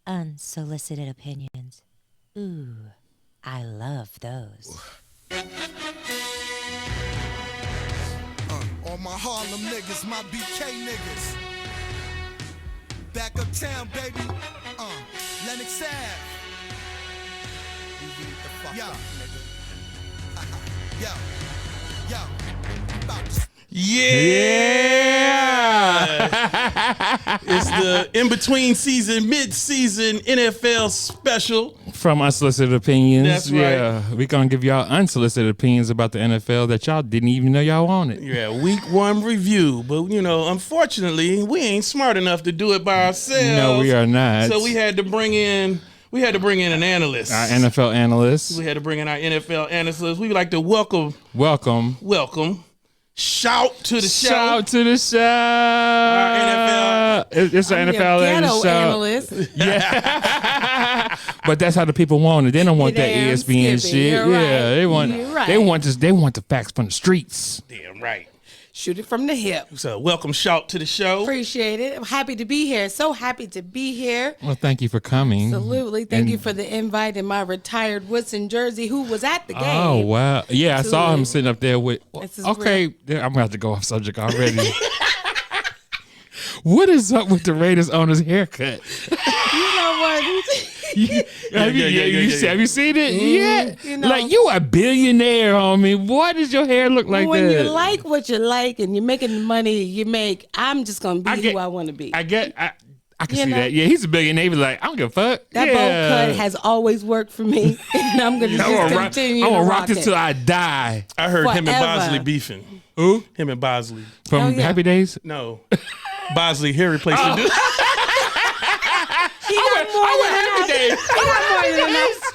Unsolicited opinions. Ooh, I love those. All my Harlem niggas, my BK niggas. Back uptown, baby. Lennox Ave. Yo. Yo. About to... Yeah. It's the in-between season, mid-season NFL special. From Unsolicited Opinions. That's right. Yeah, we're going to give y'all unsolicited opinions about the NFL that y'all didn't even know y'all wanted. Yeah, week one review. But, you know, unfortunately, we ain't smart enough to do it by ourselves. No, we are not. So we had to bring in an analyst. Our NFL analyst. We had to bring in our NFL analyst. We would like to welcome Shawt to the show. Shout to the show. Our NFL. It's an NFL analyst. Yeah. But that's how the people want it. They don't want that ESPN shit. You're right. Yeah, they want they want the facts from the streets. Damn right. Shoot it from the hip. So welcome Shawt to the show. Appreciate it. I'm happy to be here. So happy to be here. Well, thank you for coming. Absolutely. Thank you for the invite and my retired Woodson jersey who was at the game. Oh, wow. Yeah, I saw him sitting up there with... Okay, I'm going to have to go off subject already. What is up with the Raiders owner's haircut? You know what? Have you seen it? Yeah. You know, like, you a billionaire, homie. Why does your hair look like when that? you like what you like and you're making the money you make, I'm just going to be who I want to be. I can see that. Yeah, he's a billionaire. He was like, I don't give a fuck. That bowl cut has always worked for me, and I'm going to just continue I'm to gonna rock rock this it. till I die. I heard him and Forever. Bosley beefing. Who? Him and Bosley. From Happy Days? No. Bosley, hair replacement. He got more than enough. He got more than enough.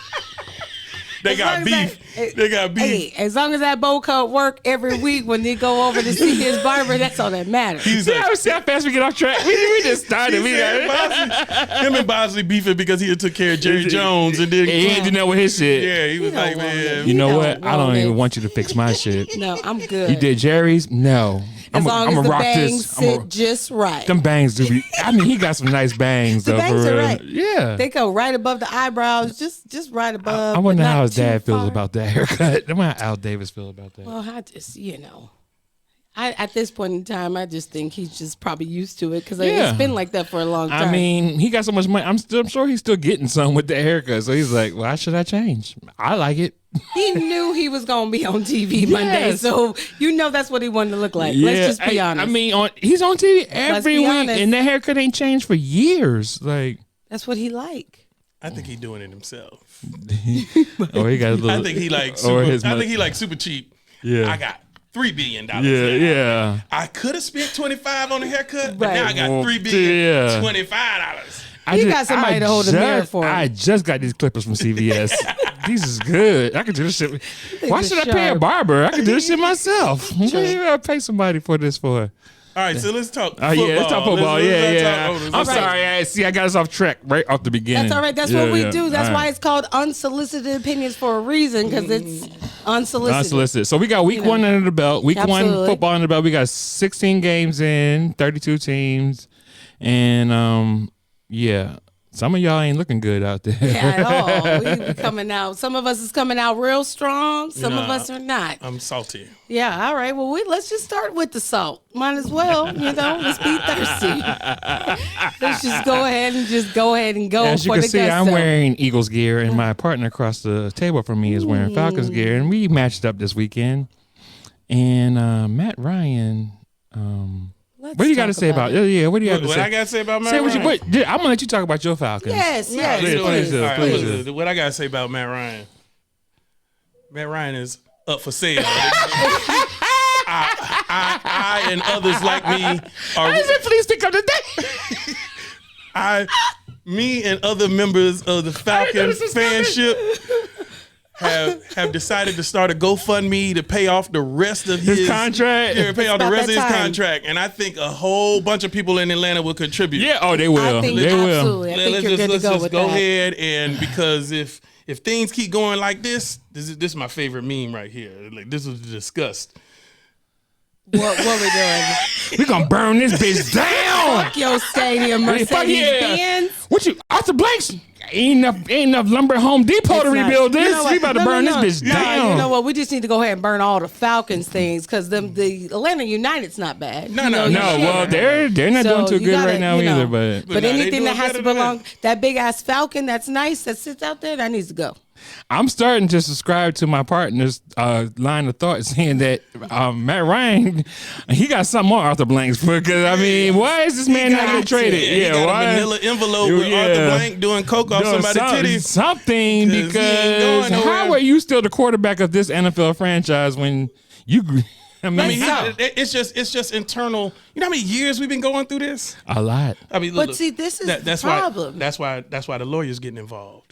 They got beef. They got beef. Hey, as long as that bowl cut work every week when they go over to see his barber, that's all that matters. He's See like, how fast we get off track? We just started. him and Bosley beefing because he had took care of Jerry Jones and then He ain't do nothing with his shit. yeah, he was like, man. You know You what? don't I don't want even it. want you to fix my shit. No, I'm good. You did Jerry's? No. as long as the rock bangs this. sit just right. Them bangs do be. I mean, he got some nice bangs The though. bangs for are real. right. Yeah. They go right above the eyebrows, just right above. I wonder but how not his dad too feels far. about that haircut. I wonder how Al Davis feel about that. Well, I just, at this point in time, I just think he's just probably used to it because it's been like that for a long time. I mean, he got so much money. I'm sure he's still getting some with the haircut. So he's like, why should I change? I like it. he knew he was going to be on TV Monday, so that's what he wanted to look like. Yeah, Let's just be honest. I mean, he's on TV every be week, honest. and that haircut ain't changed for years. Like, that's what he like. I think he's doing it himself. oh, he got a little. I think he like super cheap. Yeah. I got $3 billion. Yeah. I could have spent $25 on a haircut, but Right. now I got $3 billion, $25. He got somebody to hold a mirror for him. I just got these clippers from CVS. These is good. I can do this shit. Why should I pay a barber? I can do this shit myself. What do you pay somebody for this for? All right, so let's talk football. Yeah, let's talk football. Let's I'm talk- sorry. See, I got us off track right off the beginning. That's all right. That's what we do. That's why it's called unsolicited opinions for a reason, because it's unsolicited. Unsolicited. So we got week one under the belt. Week one football under the belt. We got 16 games in, 32 teams. And some of y'all ain't looking good out there. At all. We coming out. Some of us is coming out real strong. Some of us are not. I'm salty. Yeah. All right. Well, let's just start with the salt. Might as well. Let's be thirsty. Let's just go ahead and go As you for can the see, gusto. I'm wearing Eagles gear, and my partner across the table from me is wearing Falcons gear, and we matched up this weekend. And Matt Ryan, what do you got to say about it? Yeah, what do you got to What say? I got to say about Matt Say Ryan? what you. I'm gonna let you talk about your Falcons. Yes. All right, Please listen, do. what I got to say about Matt Ryan. Matt Ryan is up for sale. I and others like me are. Please pick up the day. Me and other members of the Falcons fanship have decided to start a GoFundMe to pay off the rest of his contract. Yeah, pay off the about rest of that his time. contract, and I think a whole bunch of people in Atlanta will contribute. Yeah, they will. I think They will. absolutely. I think you're good to go with go that. ahead, and because if things keep going like this is my favorite meme right here. Like, this was discussed. What we doing? We gonna burn this bitch down. Fuck your stadium, Fuck Mercedes yeah. Benz. What you, Arthur Blanks? Ain't enough lumber at Home Depot to It's not. rebuild this. You know what? We about to burn this bitch No, down. you know what? We just need to go ahead and burn all the Falcons things because the Atlanta United's not bad. No, You know, no, No, you well, should. they're not So doing too you good gotta, right now you know, either. But But nah, they anything doing that has better to than belong, that big ass Falcon that's nice that sits out there, that needs to go. I'm starting to subscribe to my partner's line of thought, saying that Matt Ryan, he got something on Arthur Blanks because I mean, why is this man not getting traded? He got why? a manila envelope with Yeah. Arthur Blank doing coke off Doing somebody's titties. something 'Cause he ain't because going nowhere. how are you still the quarterback of this NFL franchise when you? I mean, I mean, it's just internal. You know how many years we've been going through this? a lot. I mean, But look, see, this is that's the problem. Why that's why the lawyers getting involved.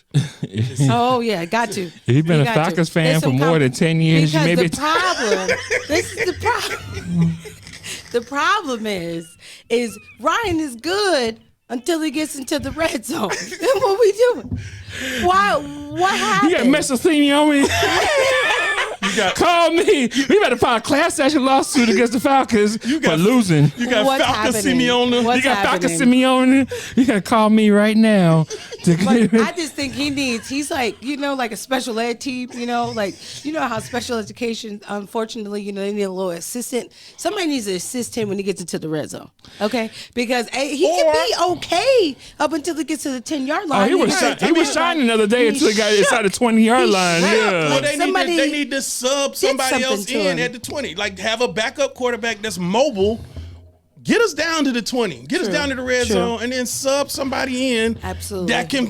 Oh yeah, got to. If you've been You a got Falcons to. fan There's for some more than 10 years, you because maybe the problem. This is the problem. The problem is Ryan is good until he gets into the red zone. Then what we doing? Why? What happened? you got Messalini on me. Call me. We better file a class action lawsuit against the Falcons for losing. You got What's Falcon happening? Simeone. What's You got Falcon happening? Simeone. You gotta call me right now. But I just think he's like, like a special ed team, like, how special education, unfortunately, they need a little assistant. Somebody needs to assist him when he gets into the red zone. Okay. Because he can be okay up until he gets to the 10-yard line. he was shining the other day until he got inside the 20-yard line. shook. Yeah. Well, Somebody they need to sub somebody something else to in him. at the 20. Like have a backup quarterback that's mobile. Get us down to the 20. Get us down to the red zone, and then sub somebody in. Absolutely. That can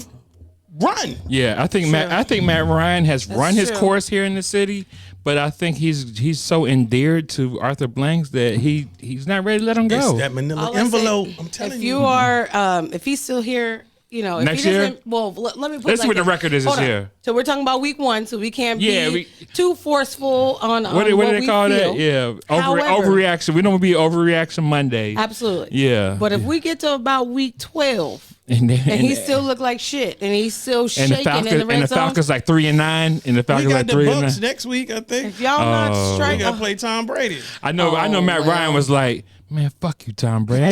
run. Yeah, I think Matt Ryan has run his true. course here in the city, but I think he's so endeared to Arthur Blanks that he's not ready to let him It's go. that manila All I say, envelope. I'm telling if you. you are, if he's still here, if Next he year? doesn't, well, let me put Let's see what the this. record is this Hold on. year. So we're talking about week 1, so we can't Yeah, be too forceful on What do they we call feel. that? Yeah, However- overreaction. We don't want to be overreaction Monday. Absolutely. Yeah. But if we get to about week 12 and he still look like shit and he's still shaking in the red zone, Falcons like 3-9, and the we Falcons got like the 3-9. Bucks next week, I think. if y'all not We straight, got to play Tom Brady. I know Matt well. Ryan was like, man, fuck you, Tom Brady. How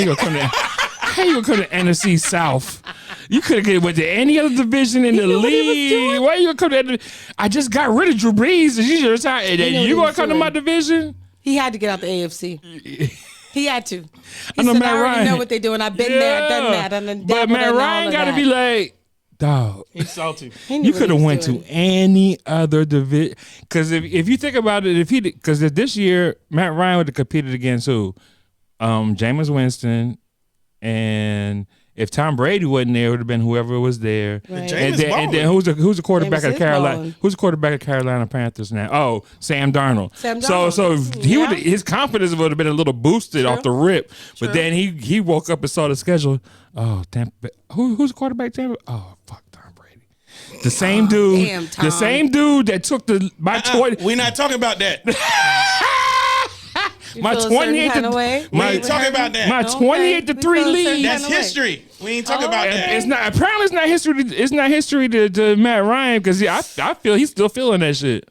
you gonna come to NFC South? You could have went to any other division in the knew what he was league. doing. Why you gonna come to? I just got rid of Drew Brees, and you just retired. And knew what you he gonna was come to doing. my division? he had to get out the AFC. He had to. He I know said, Matt I already Ryan. know what they're doing. I've been there, done that, and then But Matt Ryan got to be like, dog. He's salty. You could have went to any other division. Because if you think about it, because this year Matt Ryan would have competed against who? Jameis Winston, and if Tom Brady wasn't there, it would have been whoever was there. Right. And Jameis then balling. who's the quarterback Jameis of is Carolina? balling. Who's the quarterback of Carolina Panthers now? Oh, Sam Darnold. Sam So Darnold. he Yeah. his confidence would have been a little boosted off the rip. But then he woke up and saw the schedule. Oh, Tampa Bay. Who's the quarterback? Tampa? Oh, fuck Tom Brady. The same dude. damn, Tom. The same dude that took my 20. We're not talking about that. My feel a certain 28 kind of to way? We my ain't talking about that. my 28 to We 3 feel a certain lead. That's kind of way. history. We ain't talking about that. It's not apparently it's not history. It's not history to Matt Ryan because I feel he's still feeling that shit.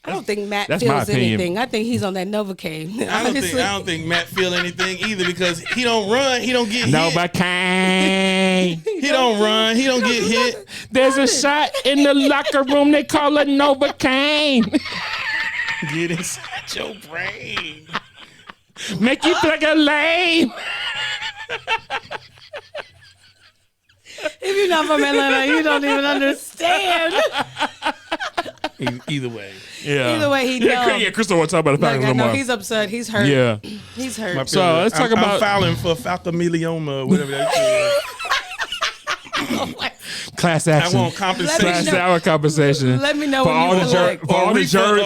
I don't think Matt That's my feels opinion. anything. I think he's on that Novocaine. I don't think Matt feel anything either because he don't run, he don't get No, hit. but can't. He don't run, he don't get hit. There's a shot in the locker room. They call it Novocaine. Get inside your brain. Make you feel like a lame. If you're not from Atlanta, you don't even understand. Either way. Yeah. Either way, he yeah, know. Yeah, Crystal won't talk about the Look, Falcons I no know more. he's upset. He's hurt. Yeah. He's hurt. So let's talk about I'm filing for falcomelioma or whatever that is. class I action. want compensation. Class hour compensation. Let me know for when all you the feel like- for all the refund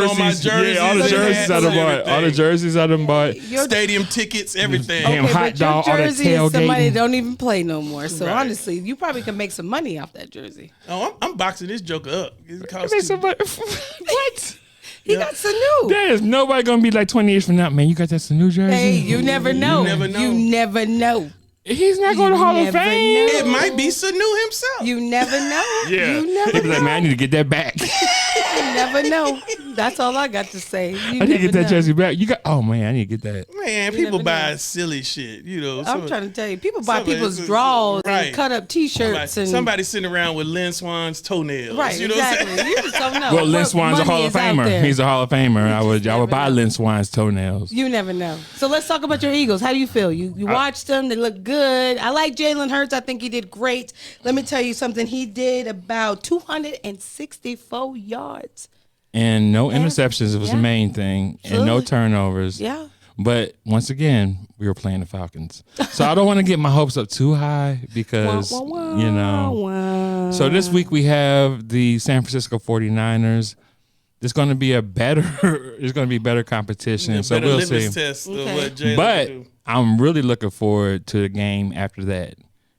on my jerseys. jerseys Yeah, all the and jerseys hats I done and bought. All the everything. jerseys I done bought. Stadium tickets, everything. Damn. Okay, hot but your dog, all that jersey is somebody tailgating. that don't even play no more. So Right. honestly, you probably can make some money off that jersey. Oh, I'm boxing this joker up. It costs Make too- somebody- what? He got Sanu. There's nobody gonna be like 20 years from now, man. You got that Sanu jersey? Hey, you never know. never know. You never know. He's not going to You Hall of never Fame. know. It might be Sanu himself. You never know. Yeah. You never He'd be like, know. man, I need to get that back. You never know. That's all I got to say. You I need to never get that know. jersey back. Oh man, I need to get that. Man, You people never buy know. silly shit. You know, I'm trying to tell you, people buy somebody- people's drawers right. and cut up T-shirts and somebody sitting around with Lynn Swan's toenails. right, You know exactly. what I'm saying? You just don't know. Well, Lynn what Swan's a money Hall of is out Famer. there. He's a Hall of Famer. I would never buy know. Lynn Swan's toenails. You never know. So let's talk about your Eagles. How do you feel? You watched them. They look good. I like Jalen Hurts. I think he did great. Let me tell you something. He did about 264 yards. And no interceptions was the main thing, and no Absolutely. turnovers. Yeah. But once again, we were playing the Falcons. So I don't want to get my hopes up too high because, you know. Wow. So this week we have the San Francisco 49ers. There's going to be better competition. So Better we'll litmus see. test of Okay. what Jalen But can do. I'm really looking forward to the game after that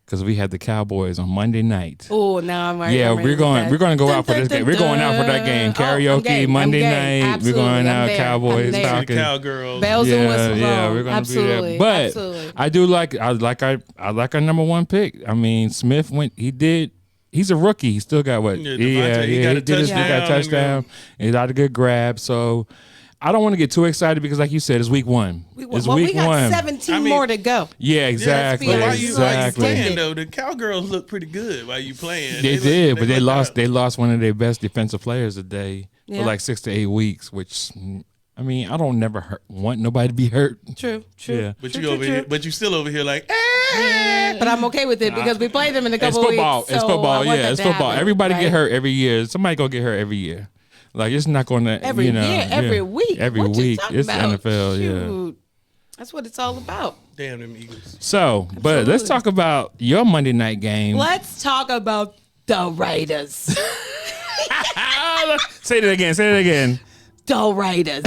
because we have the Cowboys on Monday night. Oh, now I'm right. Yeah, I'm ready we're going for that. to go out for this game. We're going out for that game. Oh, I'm Karaoke game. Monday I'm game. night. Absolutely. We're going I'm out there. Cowboys I'm there. See the talking. cowgirls. Bells and whistles. Yeah, on. we're gonna Absolutely. be there. But Absolutely. I do like our number one pick. I mean, Smith he's a rookie. He still got what? Yeah, Devontae, he got a he got a touchdown. He got a good grab. So I don't want to get too excited because, like you said, it's week one. Well, we got 17 I mean- more to go. Yeah, exactly. But while you exactly. playing though, the cowgirls look pretty good while you playing. They did, but they look lost. out. They lost one of their best defensive players today Yeah. for like 6 to 8 weeks. Which, I mean, I don't never want nobody to be hurt. True. Yeah. But True, you true, over here, true. but you still over here like, But I'm okay with it because we played them in a It's couple football. weeks. It's so football. I want Yeah, that it's to football. happen, Everybody right? get hurt every year. Somebody gonna get hurt every year. Like it's not gonna Every you know, year, every week. Every What you week. talking It's about? the NFL. Yeah. Shoot. That's what it's all about. damn them Eagles. So, but let's talk about your Monday night game. Let's talk about the Raiders. Say that again. Say that again. The Raiders.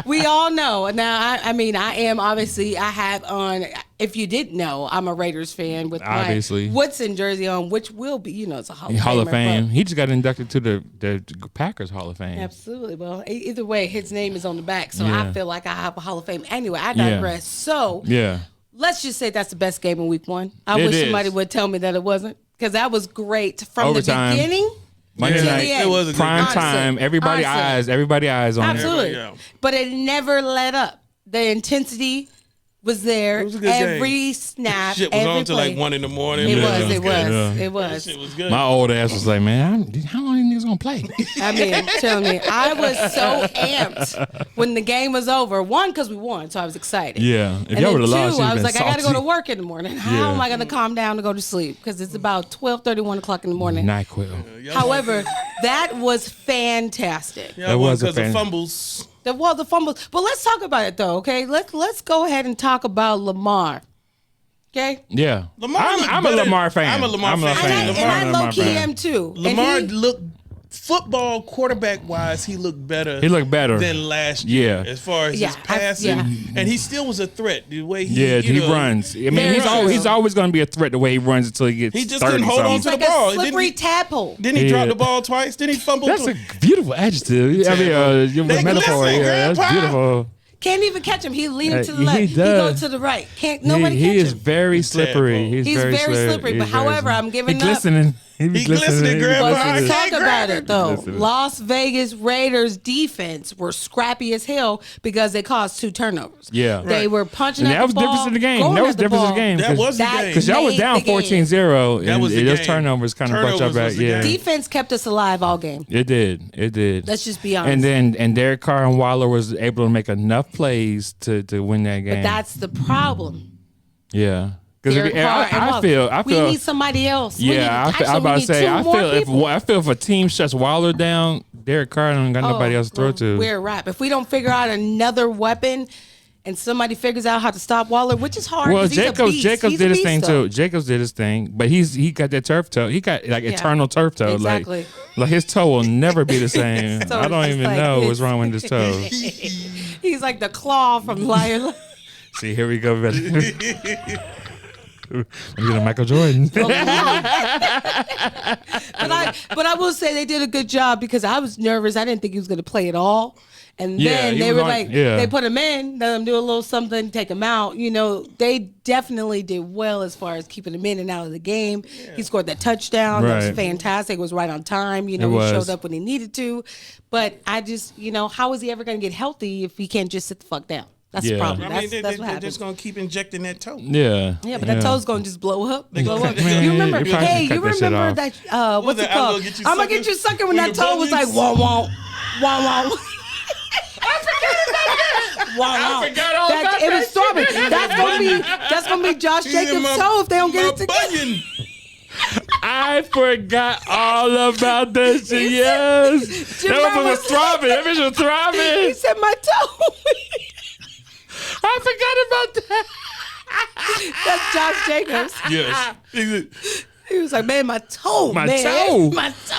We all know. Now, I mean, I am obviously, I have on, if you didn't know, I'm a Raiders fan with Obviously. my Woodson jersey on, which will be, it's a Hall of Famer, Fame. but- He just got inducted to the Packers Hall of Fame. Absolutely. Well, either way, his name is on the back, so Yeah. I feel like I have a Hall of Fame. Anyway, I digress. So Yeah. let's just say that's the best game in week one. I It wish is. somebody would tell me that it wasn't, because that was great from Overtime. the beginning Monday to night. the end. It was a good Prime Honestly. time. Everybody Honestly. eyes on it. Absolutely. Yeah. But it never let up. The intensity was there. It was a good every game. snap. Shit was every on till play. like 1 in the morning. It man. was. It good. was. Yeah. It was. Shit was good. My old ass was like, man, how long these niggas gonna play? I mean, tell me, I was so amped when the game was over. One, because we won, so I was excited. Yeah. If And y'all then would've two, lost, you'd I was been like, I got to go salty. to work in the morning. How Yeah. am I going to calm down to go to sleep? Because it's about 12:30, 1 o'clock in the morning. NyQuil. Y'all However, that was fantastic. Y'all That won was a because of fan- fumbles. The fumbles. But let's talk about it though, okay? Let's go ahead and talk about Lamar. Okay? Yeah. Lamar looked I'm a better. Lamar fan. I'm a Lamar fan. And Lamar- I Lamar low key fan. am too. And Lamar he- looked football quarterback wise. He looked better. He looked better. than last year. Yeah. As far as Yeah, his passing, yeah. and he still was a threat. The way he, Yeah, you he know, runs. I mean, Very he's true. always going to be a threat the way he runs until he gets. He just 30 couldn't hold on He's to something. the like ball. a slippery tadpole. Didn't he Yeah. drop the ball twice? Didn't he fumble? That's a beautiful adjective. I mean, your They metaphor. glisten, Yeah, that's Grandpa. beautiful. Can't even catch him. He leaning to the He left. He does. go to the right. Can't nobody he catch is him. very slippery. tadpole. He's very slippery. But He's very however, I'm giving he up. glistening. He be He glistening, glistening. Grandpa. But I let's can't talk about grab it though. Listen. Las Vegas Raiders defense were scrappy as hell because they caused 2 turnovers. Yeah. They Right. were punching And at that was the the ball. difference in the game. going That was at the difference in the ball. game. That was the That- game. Because y'all was made down the game. 14-0. That And was the those game. turnovers kind of brought y'all Turnovers back. was the Yeah. game. Defense kept us alive all game. It did. It did. Let's just be honest. And Derek Carr and Waller was able to make enough plays to win that game. But that's the problem. yeah. Because Derek Carr and I Waller. feel we need somebody else. We need- yeah. actually, I'm about we to need say 2 more people. I feel if a team shuts Waller down, Derek Carr don't got nobody else to throw to. We're a wrap. If we don't figure out another weapon and somebody figures out how to stop Waller, which is hard. Well, 'cause he's a Jacobs beast. did He's a his beast, thing though. too. Jacobs did his thing, but he got that turf toe. He got like eternal turf toe. Exactly. Like his toe will never be the same. So I don't it's even like know it's- what's wrong with his toe. He's like the claw from Liar. See, here we go. You get a Michael Jordan. But I will say they did a good job because I was nervous. I didn't think he was going to play at all. And then they were they put him in, let him do a little something, take him out. You know, they definitely did well as far as keeping him in and out of the game. Yeah. He scored that touchdown. That was fantastic. It was right on time. You know, he showed up when he needed to. But I just, you know, how is he ever going to get healthy if he can't just sit the fuck down? That's the problem. I mean, they're just going to keep injecting that toe. Yeah, but that toe's going to just blow up. Blow up. You remember? Hey, you remember that? What's it called? I'm going to get you sucking when that toe was like, wah, wah, wah, wah. I forgot about that. Wow. I forgot all about that. It was storming. That's gonna be Josh Jacobs' toe if they don't get it together. I forgot all about that shit. Yes, that was throbbing. That bitch was throbbing. He said my toe. I forgot about that. That's Josh Jacobs. Yes. He was like, man, my toe. My toe.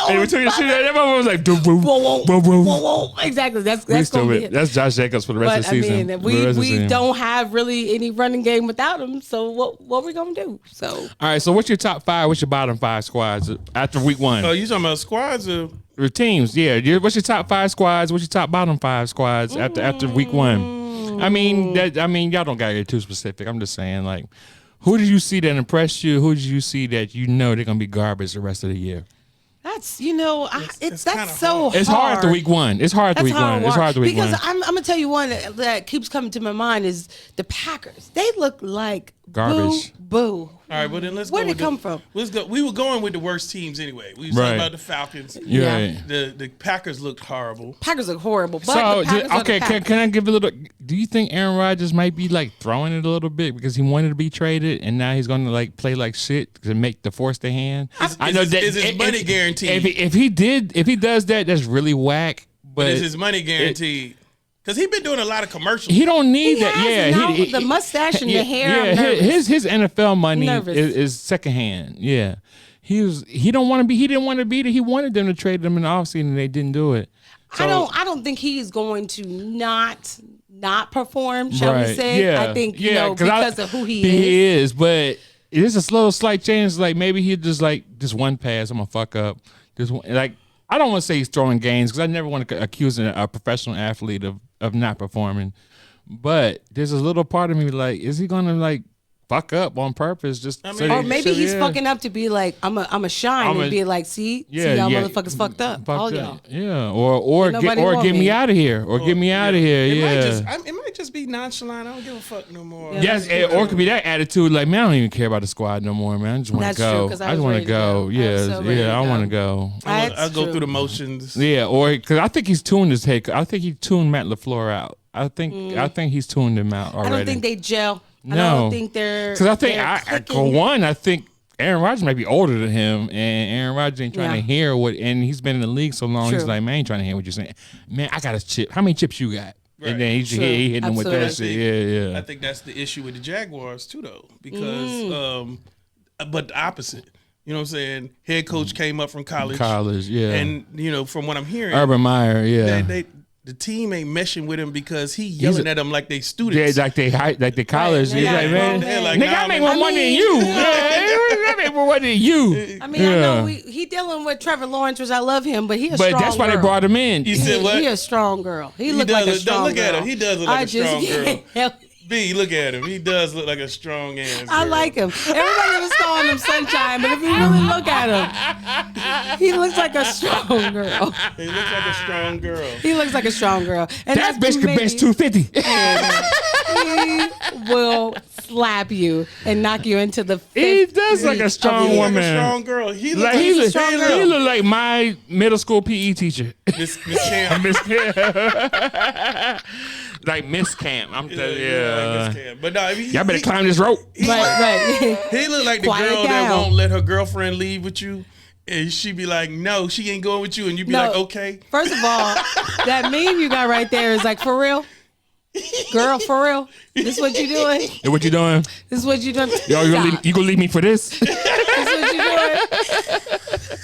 And we took your shit. That mother was like, whoa. Exactly. That's gonna be it. That's Josh Jacobs for the rest of the season. I mean, we don't have really any running game without him. So what we gonna do? So all right. So what's your top five? What's your bottom five squads after week one? Oh, you talking about squads or teams? Yeah. What's your top five squads? What's your top bottom five squads after week one? I mean, y'all don't gotta get too specific. I'm just saying, like. Who did you see that impressed you? Who did you see that you know they're gonna be garbage the rest of the year? That's that's so hard. It's hard after week one. It's hard after week one. It's hard after week one. Because I'm gonna tell you one that keeps coming to my mind is the Packers. They look like garbage. Boo. All right, well then let's go. Where did it come from? Let's go. We were going with the worst teams anyway. We were talking about the Falcons. Yeah. The Packers looked horrible. Packers look horrible. But so the Packers can I give a little? Do you think Aaron Rodgers might be like throwing it a little bit because he wanted to be traded and now he's going to like play like shit to make the force the hand? I know that is his money guaranteed. If he does that, that's really whack. But is his money guaranteed? Because he's been doing a lot of commercials. He don't need that. Yeah, the mustache and the hair. Yeah, his NFL money is secondhand. Yeah, he didn't want to be there. He wanted them to trade them in the offseason and they didn't do it. So, I don't think he's going to not perform. Shall we say? Yeah. I think because of who he is. He is, but it's a slight chance. Like maybe he just one pass. I'm gonna fuck up. Just one, like. I don't want to say he's throwing games because I never want to accuse a professional athlete of not performing. But there's a little part of me like, is he going to like fuck up on purpose? Or maybe he's fucking up to be like, I'm a shine and be like, see y'all motherfuckers fucked up, all y'all. Yeah, or get me out of here, get me out of here. It might just be nonchalant. I don't give a fuck no more. Yes, or it could be that attitude like, man, I don't even care about the squad no more, man. I just want to go. I just want to go. I want to go. I'll go through the motions. Yeah, or because I think he's tuned his head. I think he tuned Matt LaFleur out. I think he's tuned him out already. I don't think they gel. No. I don't think they're. Because I think Aaron Rodgers might be older than him, and Aaron Rodgers ain't trying to hear what. And he's been in the league so long. True. He's like, man, I ain't trying to hear what you're saying. Man, I got a chip. How many chips you got? Right. And then he hitting him with that shit. Yeah. I think that's the issue with the Jaguars too, though, because but the opposite. You know what I'm saying? Head coach came up from college. And from what I'm hearing, Urban Meyer, the team ain't meshing with him because he yelling at them like they students. Yeah, like they college. He's like, man, nigga, I make more money than you. I make more money than you. I mean, I know he dealing with Trevor Lawrence, which I love him, but he's a strong girl. But that's why they brought him in. You said what? He a strong girl. He look like a strong girl. Look at him. He does look like a strong girl. B, look at him. He does look like a strong ass girl. I like him. Everybody was calling him Sunshine, but if you really look at him, he looks like a strong girl. He looks like a strong girl. He looks like a strong girl. And that bitch could bench 250. He will slap you and knock you into the He does like a strong woman. Like a strong girl. He looks like a strong girl. He look like my middle school PE teacher. Miss Cam. Miss Cam. Like Miss Camp. I'm telling you. Like Miss Camp. But no, y'all better climb this rope. Right. He look like the girl that won't let her girlfriend leave with you. And she be like, no, she ain't going with you. And you be like, okay. First of all, that meme you got right there is like, for real? Girl, for real? This what you doing? What you doing? This is what you doing? Yo, you gonna leave me for this? This what you doing?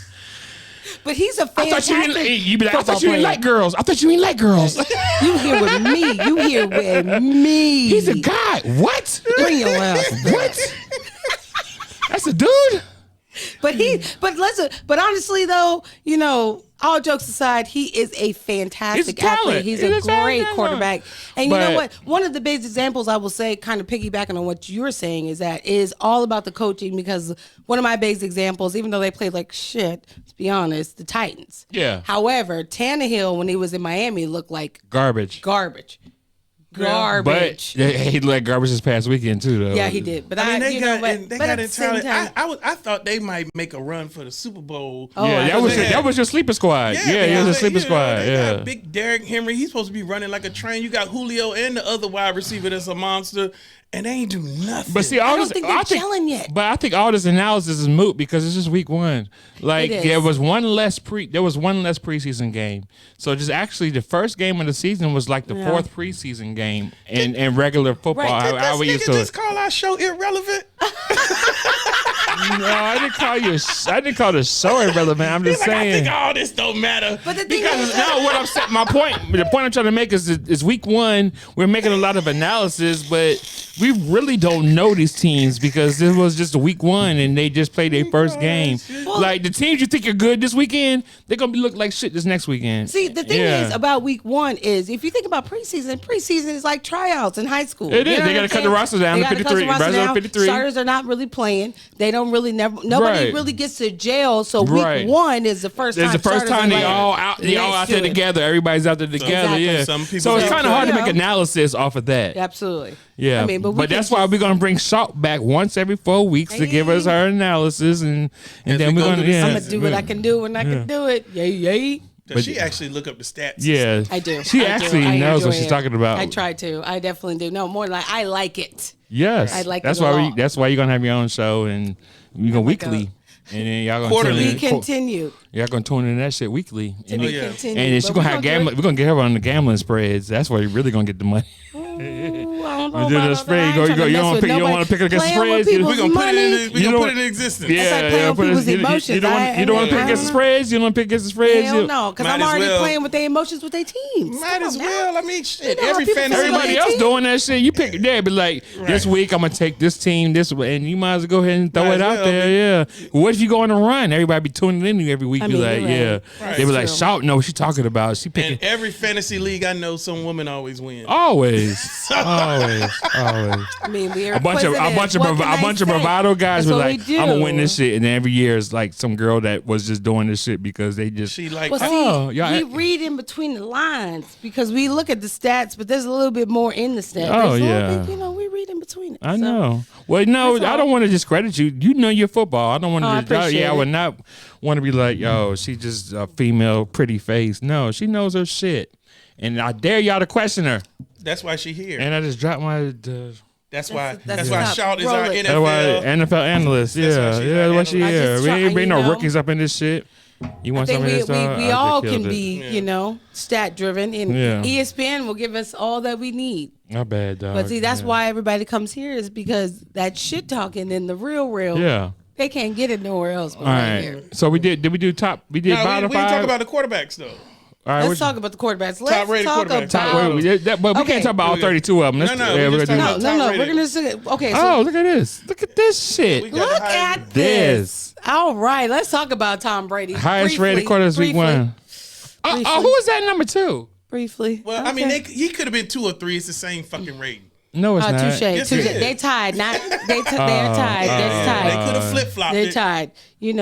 But he's a fantastic I thought you didn't like girls. I thought you didn't like girls. You here with me. You here with me. He's a guy. What? Bring your ass. What? But listen, but honestly though, all jokes aside, he is a fantastic athlete. He's a great quarterback. And you know what? One of the big examples I will say, kind of piggybacking on what you were saying, is all about the coaching, because one of my big examples, even though they played like shit, to be honest, the Titans. Yeah. However, Tannehill, when he was in Miami, looked like garbage. But he let garbage this past weekend too, though. Yeah, he did. But I mean, they got entirely. I thought they might make a run for the Super Bowl. Oh, yeah, that was your sleeper squad. Yeah, it was a sleeper squad. They got big Derrick Henry. He's supposed to be running like a train. You got Julio and the other wide receiver that's a monster. And they ain't do nothing. But see, I don't think they're gelling yet. But I think all this analysis is moot because it's just week one. Like there was one less preseason game. So just actually the first game of the season was like the fourth preseason game in regular football. Right. Did this nigga just call our show irrelevant? No, I didn't call the show irrelevant. I'm just saying. I think all this don't matter. But the thing Because now what I'm saying, the point I'm trying to make is week one, we're making a lot of analysis, but we really don't know these teams because this was just a week one and they just played their first game. Like the teams you think are good this weekend, they're gonna be looking like shit this next weekend. See, the thing is about week one is if you think about preseason is like tryouts in high school. It is. They gotta cut the roster down to 53. Starters are not really playing. They don't really nobody really gets to jail. So week one is the first time. It's the first time they all out there together. Everybody's out there together. Exactly. Yeah. So it's kind of hard to make analysis off of that. Absolutely. Yeah. But that's why we're gonna bring Shawt back once every 4 weeks to give us her analysis and then we're gonna. I'm gonna do what I can do when I can do it. Yay. Does she actually look up the stats? Yeah, I do. She actually knows what she's talking about. I try to. I definitely do. No, more like I like it. Yes, I like that's it why that's why you're gonna have your own show and we're gonna weekly. And then y'all gonna quarterly. We continue. Y'all gonna tune in that shit weekly. And yeah. And then she's gonna have gambling. We're gonna get her on the gambling spreads. That's where you're really gonna get the money. I don't know You do the spread. You don't want to pick against the spreads. We're gonna put it in existence. Yeah, playing with people's emotions. You don't want to pick against the spreads. You don't want to pick against the spreads. Hell no, because I'm already playing with their emotions with their teams. Might as well. I mean, shit. Everybody else doing that shit. You pick there, be like, this week I'm gonna take this team this way, and you might as well go ahead and throw it out there. Yeah. What if you go on a run? Everybody be tuning in every week. Be like, yeah. They be like, Shawt, know what she talking about. She picking. And every fantasy league I know, some woman always wins. Always. I mean, we're a bunch of bravado guys were like, I'm gonna win this shit, and then every year it's like some girl that was just doing this shit because they just she like. Well, see, we read in between the lines because we look at the stats, but there's a little bit more in the stats. Oh yeah, we read in between it. I know. Well, no, I don't want to discredit you. You know your football. I don't want to. I would not want to be like, yo, she's just a female, pretty face. No, she knows her shit, and I dare y'all to question her. That's why she here. And I just dropped my. That's why Shawt is our NFL analyst. Yeah, that's why she here. We ain't bring no rookies up in this shit. You want some of this stuff? We all can be, stat driven, and ESPN will give us all that we need. Not bad, dog. But see, that's why everybody comes here is because that shit talking and the real. Yeah. They can't get it nowhere else. But all right. Here. So we did we do top? We did bottom 5. We didn't talk about the quarterbacks though. All right, let's talk about the quarterbacks. Top-rated quarterbacks. But we can't talk about all 32 of them. No. We're gonna say okay. So, look at this. Look at this shit. Look at this. All right, let's talk about Tom Brady. Highest rated quarterback week 1. Who is that number 2? Briefly. Well, I mean, he could have been 2 or 3. It's the same fucking rating. No, it's not. Touche. Yes, They tied. They're tied. They're tied. They could have flip flopped. They're tied. We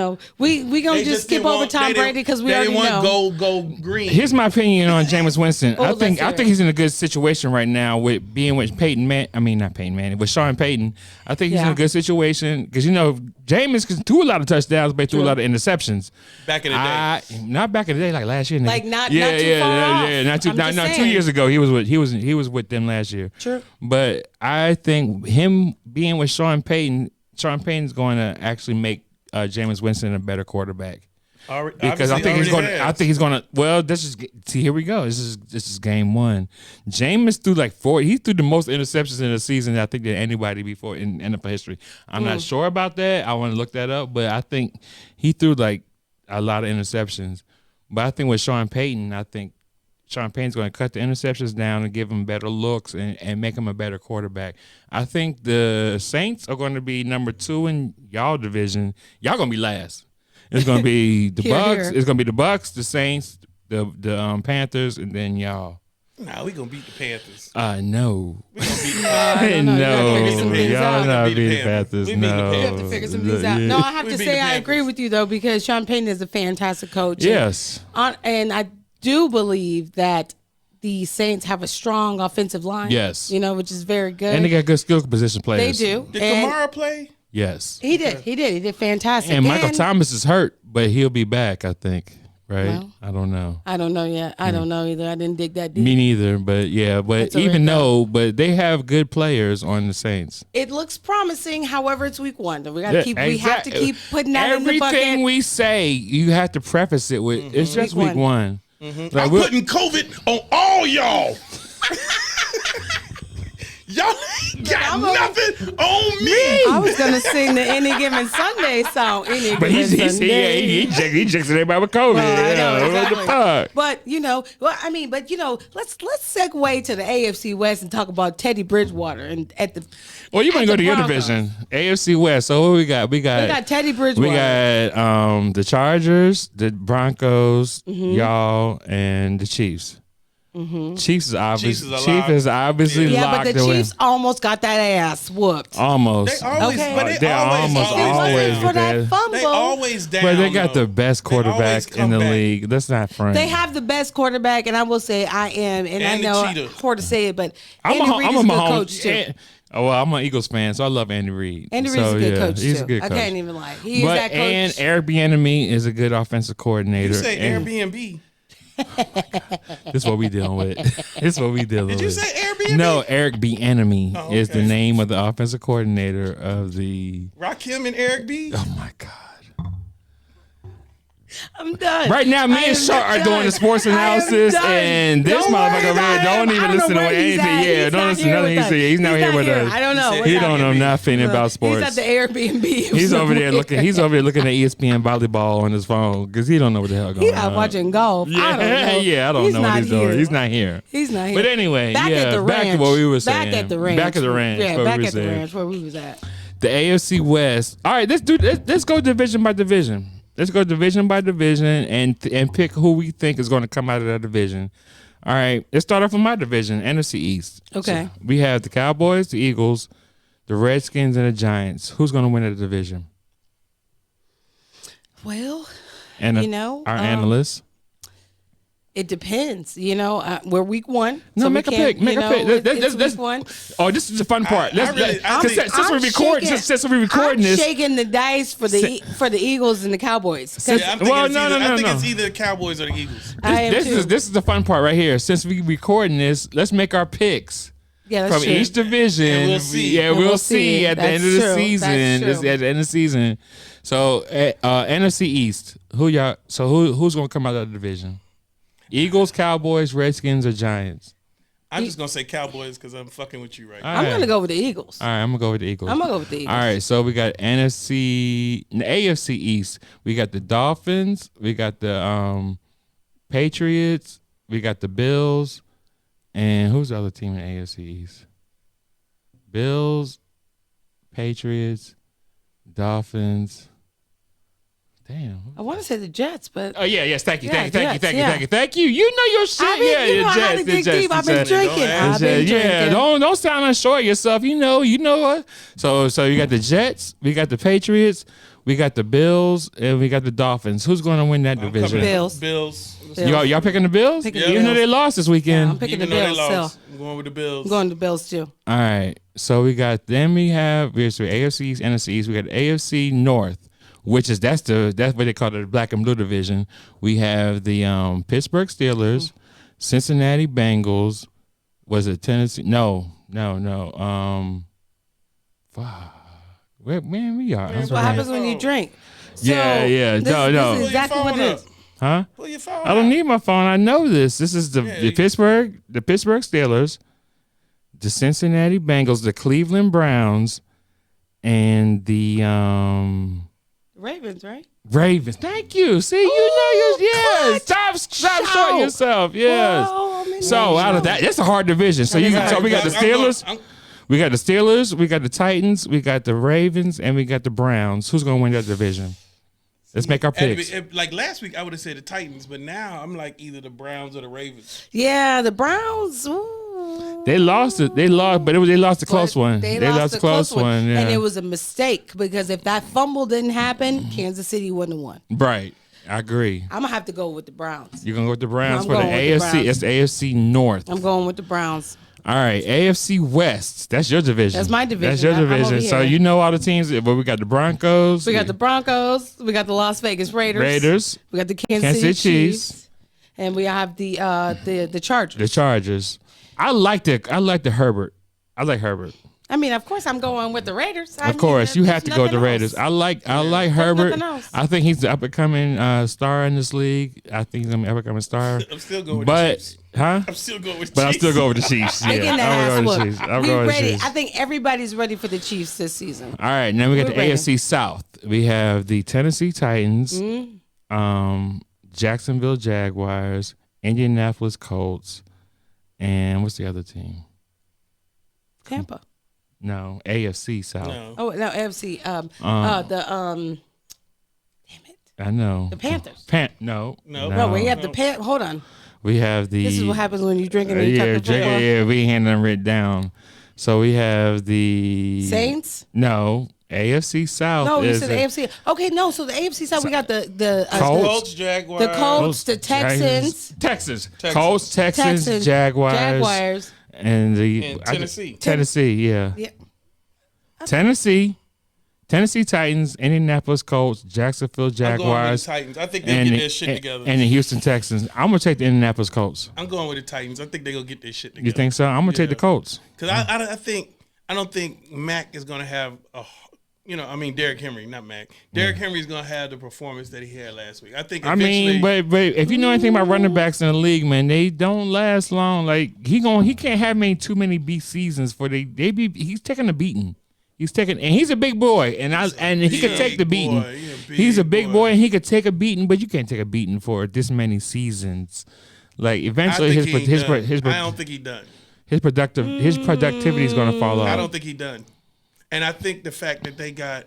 gonna just skip over Tom Brady because we already know. They want gold green. Here's my opinion on Jameis Winston. I think he's in a good situation right now with being with Peyton Man. I mean, not Peyton Manning, with Sean Payton. I think he's in a good situation because Jameis threw a lot of touchdowns, but he threw a lot of interceptions. Back in the day, not back in the day, like last year. Like not too far off. Not 2 years ago. He was with them last year. True. But I think him being with Sean Payton's going to actually make Jameis Winston a better quarterback. Because I think he's going to. Well, here we go. This is game 1. Jameis threw like 4. He threw the most interceptions in a season I think than anybody before in NFL history. I'm not sure about that. I want to look that up, but I think he threw like a lot of interceptions. But I think with Sean Payton, Sean Payton's going to cut the interceptions down and give him better looks and make him a better quarterback. I think the Saints are going to be number 2 in y'all division. Y'all going to be last. It's gonna be the Here, Bucks. here. It's gonna be the Bucks, the Saints, the Panthers, and then y'all. Nah, we gonna beat the Panthers. No. We gonna beat the No, figure some things y'all out. not We beat beat the the Panthers. Panthers. We beat the No, Panthers. You have to figure some things out. Yeah. No, I have We to beat say the I agree Panthers. with you though, because Sean Payton is a fantastic coach. Yes. And I do believe that the Saints have a strong offensive line. Yes. Which is very good. And they got good skill position They players. do. Did And Kamara play? Yes. He did. He did fantastic. And Michael Thomas is hurt, but he'll be back, I think. Right? Well, I don't know. I don't know yet. I don't know either. I didn't dig that deep. Me neither, but yeah, but That's all even right, though, but they have good players on the Saints. It looks promising. However, it's week 1. We gotta keep. We have to Exactly. keep putting that in the bucket. Everything we say, you have to preface it with it's just Week week one. I'm Like, we're- putting COVID on all y'all. Y'all ain't got nothing on me. I was gonna sing the Any Given Sunday song. Any but Given he Sunday. injects everybody with COVID. Well, I know, What the exactly. fuck? But let's segue to the AFC West and talk about Teddy Bridgewater and at the. Well, you want to go at to the your Broncos. division, AFC West. So what we got? We We got Teddy Bridgewater. We got the Chargers, the Broncos, y'all, and the Chiefs. Chiefs is obviously yeah, locked but the away. Chiefs almost got that ass whooped. Almost. They always, Okay. but They almost If it wasn't always for that did. fumble. They always down. But they got though. the best They always quarterback in come the back. league. That's not front. They have the best quarterback, and I will say I am, and I And the know cheetah. hard to say it, but I'm Andy Reid is a good Mahomes- coach too. Well, I'm an Eagles fan, so I love Andy Reid. Andy So, Reid's a good yeah, coach he's too. a good I coach. can't even lie. He is But that coach. and Eric Bieniemy is a good offensive coordinator. You say and Airbnb. This is what we dealing with. This is what we dealing with. Did you say Airbnb? No, Eric Bieniemy Oh, is the okay. name of the offensive coordinator of the. Rakim and Eric B. Oh my God! I'm done. Right now, me I and am Shawt are done. doing the sports I am analysis, done. and this Don't worry motherfucker over about here don't him. I even don't listen know to where he's anything. at. Yeah, He's don't not listen here to nothing. with us. He's not here with us. I don't know. He He don't know Airbnb. nothing about He's sports. at the Airbnb. He's over there looking. He's over there looking at ESPN volleyball on his phone because he don't know what the hell going He's on. out watching golf. Yeah, I don't know. yeah, I don't He's know what not he's doing. here. He's not here. He's not here. But anyway, back yeah, at the back ranch. to what we were saying. Back at the ranch. Back at the ranch. Yeah, what back we were at the saying. ranch where we was at. The AFC West. All right, let's go division by division. Let's go division by division and pick who we think is going to come out of that division. All right, let's start off with my division, NFC East. Okay. So we have the Cowboys, the Eagles, the Redskins, and the Giants. Who's going to win the division? Well, And our analysts. it depends. We're week 1. No, so make we a can't, pick. Make a pick. It's Let's- week 1. Oh, this is the fun part. I think- Since we're recording I'm this, shaking the dice for the Eagles and the Cowboys. 'Cause Yeah, I'm thinking Well, it's no, either, no, I no, think no. it's either the Cowboys or the Eagles. I am too. this is the fun part right here. Since we recording this, let's make our picks. Yeah, that's From true. each division. And we'll see. Yeah, And we'll we'll see see. at the That's end of the true. season. That's This true. at the end of the season. So NFC East. Who's gonna come out of the division? Eagles, Cowboys, Redskins, or Giants? I'm just gonna say Cowboys because I'm fucking with you right All now. I'm right. going to go with the Eagles. All right, I'm gonna go with the Eagles. I'm going to go with the Eagles. All right, so we got AFC East. We got the Dolphins. We got the Patriots. We got the Bills. And who's the other team in AFC East? Bills, Patriots, Dolphins. Damn. I want to say the Jets, but Oh yeah, yes. Thank you, Yeah, thank you. You know your shit. I mean, yeah, you know the how Jets, to the dig Jets, deep. the I've been Jets. drinking. I've been Yeah, drinking. don't sound unsure of yourself. You know what. So you got the Jets, we got the Patriots, we got the Bills, and we got the Dolphins. Who's going to win that I'm division? coming- Bills. Bills. Y'all picking the Bills? Picking the Even though Bills. they lost this weekend. Yeah, I'm picking Even the though they Bills lost, still. I'm going with the Bills. I'm going to Bills too. All right. So we have AFC East, NFC East. We got AFC North, which is that's what they call it, the black and blue division. We have the Pittsburgh Steelers, Cincinnati Bengals. Was it Tennessee? No. Fuck. Where man we are? That's what happens when you drink. So, Yeah. This, No. This Pull is your exactly what phone it up. is. Huh? Pull your phone I don't out. need my phone. I know this. This is the Pittsburgh Steelers, the Cincinnati Bengals, the Cleveland Browns, and the Ravens, right? Ravens. Thank you. See, you know your yes. Stop Shout. shorting yourself. Yes. Whoa, I'm in So there. out of that, that's a hard division. So we got the Steelers, we got the Steelers, we got the Titans, we got the Ravens, and we got the Browns. Who's gonna win that division? Let's make our picks. Like last week, I would have said the Titans, but now I'm like either the Browns or the Ravens. Yeah, the Browns. Ooh. They lost it. They lost, but they lost a close one. They lost a close one. Yeah. And it was a mistake because if that fumble didn't happen, Kansas City wouldn't have won. Right. I agree. I'm gonna have to go with the Browns. You're gonna go with the Browns I'm for the going with the AFC. Browns. It's the AFC North. I'm going with the Browns. All right, AFC West. That's your division. That's my division. That's your I'm division. over So here. you know all the teams. But we got the Broncos. We got the Broncos. We got the Las Vegas Raiders. We got the Kansas City Chiefs. And we have the Chargers. The Chargers. I like the Herbert. I like Herbert. I mean, of course, I'm going with the Raiders. Of course, you have to go with the Raiders. I like Herbert. I think he's the up and coming star in this league. I think he's an up and coming star. I'm still going with the Chiefs. I'm still going with the Chiefs. But I'm still going with the Chiefs. They getting Yeah, their I'm ass going with the whooped. Chiefs. I'm We going with the ready. Chiefs. I think everybody's ready for the Chiefs this season. All right, now we got the We're ready. AFC South. We have the Tennessee Titans, Jacksonville Jaguars, Indianapolis Colts, and what's the other team? Tampa. No, AFC South. No. Oh no, AFC. Damn it. I know. The Panthers. No. No, we have the Hold on. We have the. This is what happens when you drink and you tuck the football. yeah, we ain't had nothing written down. So we have the Saints. No, AFC South. No, you is said the AFC. Okay, no. So the AFC side, we got the Colts, Jaguars. the Colts, the Texans, Texans, Colts, Texans, Jaguars, and And Tennessee. Tennessee, yeah. Tennessee Titans, Indianapolis Colts, Jacksonville I'm going with the Jaguars, Titans. I think they'll get their shit together. and the Houston Texans. I'm gonna take the Indianapolis Colts. I'm going with the Titans. I think they're gonna get their shit together. You think so? I'm gonna take the Colts. Because I don't think Mac is gonna have Derrick Henry, not Mac. Derrick Henry's gonna have the performance that he had last week. I think. I mean, but if you know anything about running backs in the league, man, they don't last long. Like he can't have too many beat seasons for he's taking a beating. He's a big boy, and he could take the beating. He's a big boy, and he could take a beating, but you can't take a beating for this many seasons. Like eventually, I don't think he's done. His productivity is going to fall off. I don't think he's done, and I think the fact that they got,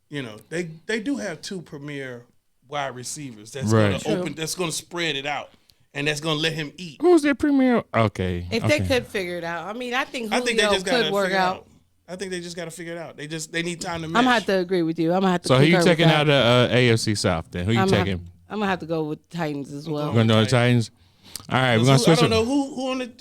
they do have two premier wide receivers that's going to open, that's going to spread it out, and that's going to let him eat. Who's their premier? Okay, if they could figure it out. I mean, I think Julio could work out. I think they just got to figure it out. They need time to mesh. I'm gonna have to agree with you. I'm gonna have to. So who you taking out of AFC South then? Who you taking? I'm gonna have to go with Titans as well. We're going to go with Titans. All right, we're gonna switch. I don't know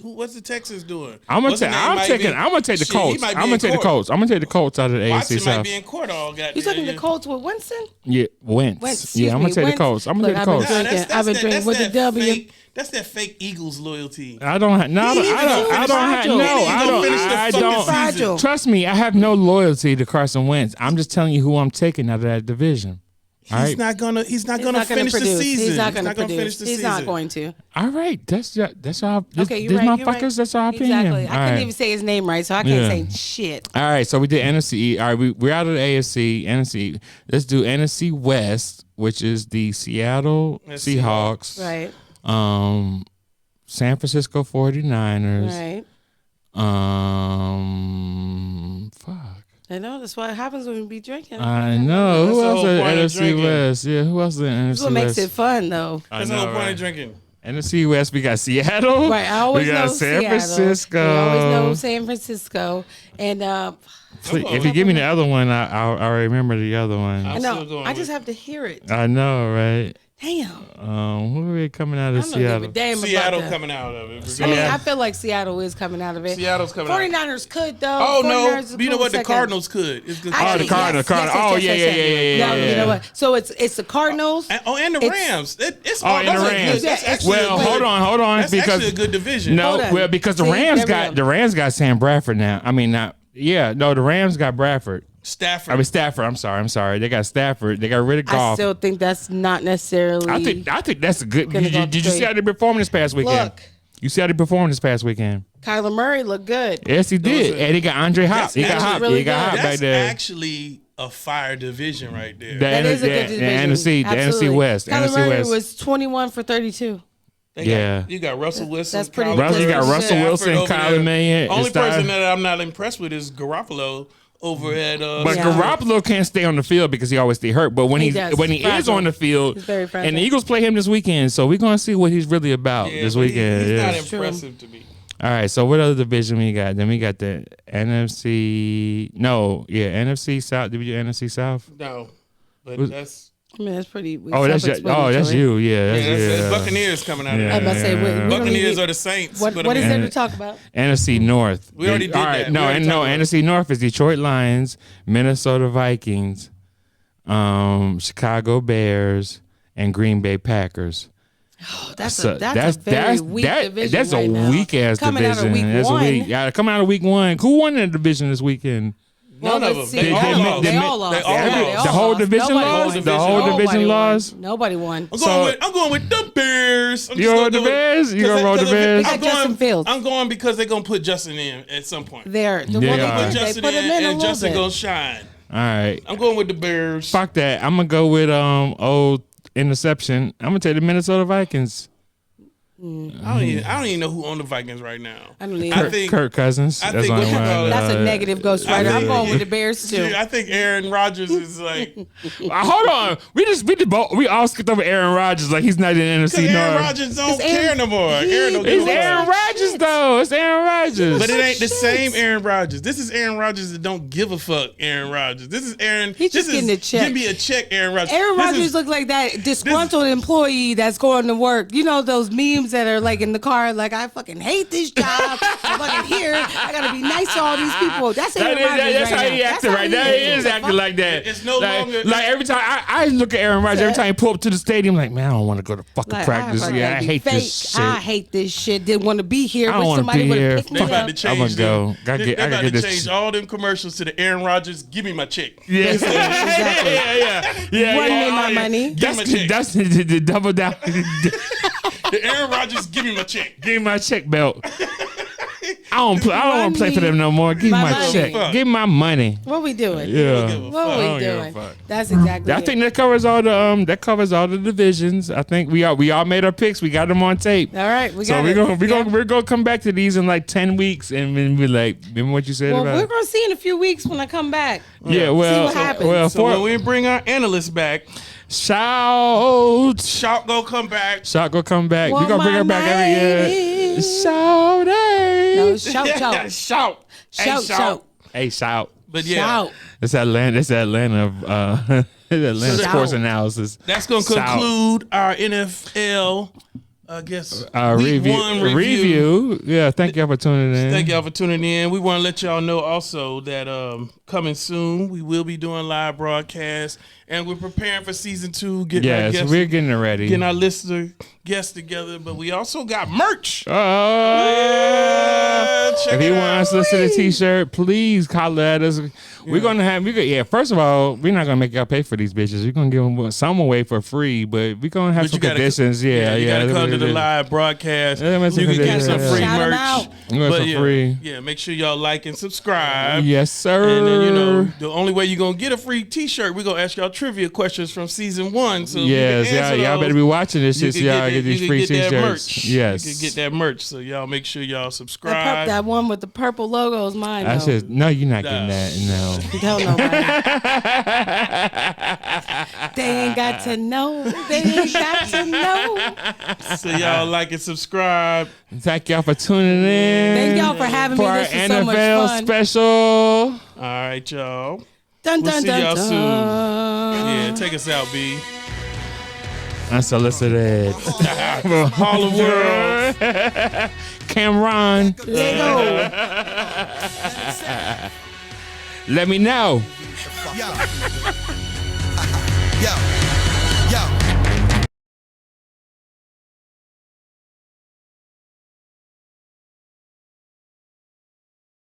what's the Texans doing. I'm gonna take the Colts. I'm gonna take the Colts. I'm gonna take the Colts out of the AFC Watson South. might be in court all goddamn. You talking the Colts with Winston? Yeah, Wentz. Yeah, I'm gonna take the Colts. I'm gonna take the Colts. I've been drinking with the W. That's that fake Eagles loyalty. I don't. Trust me, I have no loyalty to Carson Wentz. I'm just telling you who I'm taking out of that division. He's not gonna finish the season. He's not gonna finish the season. He's not going to. All right, that's all. Okay, you're right. Motherfuckers, that's our opinion. Exactly. I couldn't even say his name right, so I can't say shit. All right, so we did NFC. All right, we're out of the AFC. NFC. Let's do NFC West, which is the Seattle Seahawks. Right. San Francisco 49ers. Right. Fuck. I know that's what happens when we be drinking. I know. Who else in NFC West? Yeah, who else in NFC West? That's what makes it fun, though. That's the whole point of drinking. NFC West, we got Seattle. Right, I always we got know San Seattle. Francisco. We always know San Francisco. And if you give me the other one, I'll remember the other one. I know. I just have to hear it. I know, right? Damn. Who are we coming out of Seattle? Seattle coming out of it. I mean, I feel like Seattle is coming out of it. Seattle's coming out. 49ers could, though. Oh, no. 49ers You know what? The Cardinals could. It's good. The Cardinals. Oh, yeah. You know what? So it's the Cardinals. And the Rams. It's and the Rams. Well, hold on. That's because actually a good division. No, because the Rams got Sam Bradford now. I mean, the Rams got Bradford. Stafford. I'm sorry. They got Stafford. They got rid of Goff. I still think that's not necessarily. I think that's a good. Did you see how they performed this past weekend? Look, you see how they performed this past weekend? Kyler Murray looked good. Yes, he did. And he got Andre Hop. He got Hop. Really he got Hop back That's there. actually a fire division right there. That is a good division. The NFC West. Kyler Murray West was 21 for 32. You got Russell Wilson. That's pretty good. You got Russell Wilson, Kyler Murray. Only person that I'm not impressed with is Garoppolo. over at. But Yeah. Garoppolo can't stay on the field because he always stay hurt. But when He he does. when he He's is fragile. on the field, He's very fragile. and the Eagles play him this weekend, so we're gonna see what he's really about Yeah, this but weekend. He's yeah. not True. impressive to me. All right, so what other division we got? Then we got the NFC. No, yeah, NFC South. Did we do NFC South? No, but Was- that's. I mean, that's pretty. Oh, that's you. Yeah, that's, That's Buccaneers coming out of Yeah. I was there. about to say, we don't Buccaneers need- are the Saints. What but is I mean, there to talk about? NFC North. We already did All that. right, We no, already and no, talked about NFC North is Detroit Lions, Minnesota Vikings, Chicago Bears, and Green Bay Packers. Oh, that's a very weak division. That's right a now. weak ass Coming division. Out of week That's one. a weak. Yeah, coming out of week one. Who won that division this weekend? None of let's them. see. They all lost. They all lost. They all Yeah, lost. The whole division Nobody lost? won. The whole Nobody division won. lost? Nobody won. I'm going with the Bears. You going with the Bears? You gonna roll the Bears? They got Justin Fields. I'm going because they're gonna put Justin in at some point. They're the Yeah. one They they Put did. They Justin put him in a and little Justin bit. gonna shine. All right. I'm going with the Bears. Fuck that. I'm gonna go with old interception. I'm gonna take the Minnesota Vikings. I don't even know who owned the Vikings right now. I don't even. I think Kirk Cousins. I That's think the what only you call one. it. That's a negative ghostwriter. I'm think- going with the Bears too. I think Aaron Rodgers is like Hold on. We all skipped over Aaron Rodgers like he's not in the because NFC Aaron North. Rodgers don't It's care Aaron- no more. Aaron don't give It's a Aaron fuck. Rodgers though. It's Aaron Rodgers. But it ain't the Shit. same Aaron Rodgers. This is Aaron Rodgers that don't give a fuck. Aaron Rodgers. This is Aaron. He's just this getting is, a check. Give me a check, Aaron Rodgers. Aaron This Rodgers is- look like that disgruntled employee that's going to work. You know those memes that are like in the car, like I fucking hate this job. I'm fucking here. I gotta be nice to all these people. That's Aaron Rodgers. That's right how now. he acting right now. He is The acting fuck? like that. It's no like, longer- like every time I look at Aaron Rodgers, every time he pull up to the stadium, like, man, I don't want to go to fucking Like, practice. fucking Yeah, I be hate fake. this shit. I hate this shit. Didn't want to be here. I don't Wish wanna somebody be would here. have picked They me about up. to change I'ma go. them. I They gotta about get to this change shit. all them commercials to the Aaron Rodgers. Give me my check. Yeah, Exactly. Run me my money. Give me my check. That's the double down. The Aaron Rodgers. Give me my check. Give me my check belt. I don't want to play for them no more. Give me My my money. check. Fuck. Give me my money. What we doing? Yeah. give a What fuck. we I don't give a doing? fuck. That's exactly. I think that covers all the divisions. I think we all made our picks. We got them on tape. All right, we So got we're gonna come back to these in like 10 weeks and then be like, remember what you said Well, about we're it? gonna see in a few weeks when I come back. Yeah, well, what happens. well, So when we bring our analysts back, Shout, Shawt gonna come back. Shout go come back. We Want gonna bring her my back every year. money. Shout, No, shout. Shout. Shout, shout. hey, shout. But yeah, Shout. It's Atlanta. It's Atlanta. Atlanta So sports shout. analysis. that's gonna Shout. conclude our NFL. I guess week review. one review. Yeah, thank y'all for tuning in. Thank y'all for tuning in. We want to let y'all know also that coming soon we will be doing live broadcasts, and we're preparing for season 2. Getting our Yes, guests, we're getting it ready. getting our listener guests together, but we also got merch. Oh. Check If it you out. want us to listen to the t-shirt, please holler at us. We're gonna have first of all, we're not gonna make y'all pay for these bitches. We're gonna give them some away for free, but we're gonna have But some you gotta- conditions. You you gotta come to the live broadcast. Yeah, You can get some free Shout 'em merch. out. Yeah, But for yeah, free. yeah, make sure y'all like and subscribe. Yes, sir. And then, the only way you're going to get a free t-shirt, we're going to ask y'all trivia questions from season 1. So if you Yes, can answer y'all those, better be watching this you shit so can y'all that- get these you free can get that t-shirts. merch. Yes. You can get that merch. So y'all make sure y'all subscribe. That one with the purple logo is mine. I though. said, no, you're not getting that. No. Tell nobody. They ain't got to know. They ain't got to know. So y'all like and subscribe. Thank y'all for tuning in. Thank y'all for having me. for our This was so much NFL fun. special. All right, y'all. Dun, We'll dun, see dun, y'all dun. soon. Yeah, take us out, B. Unsolicited. Harlem World. Cameron, Lego. let me know. Yo. Yo.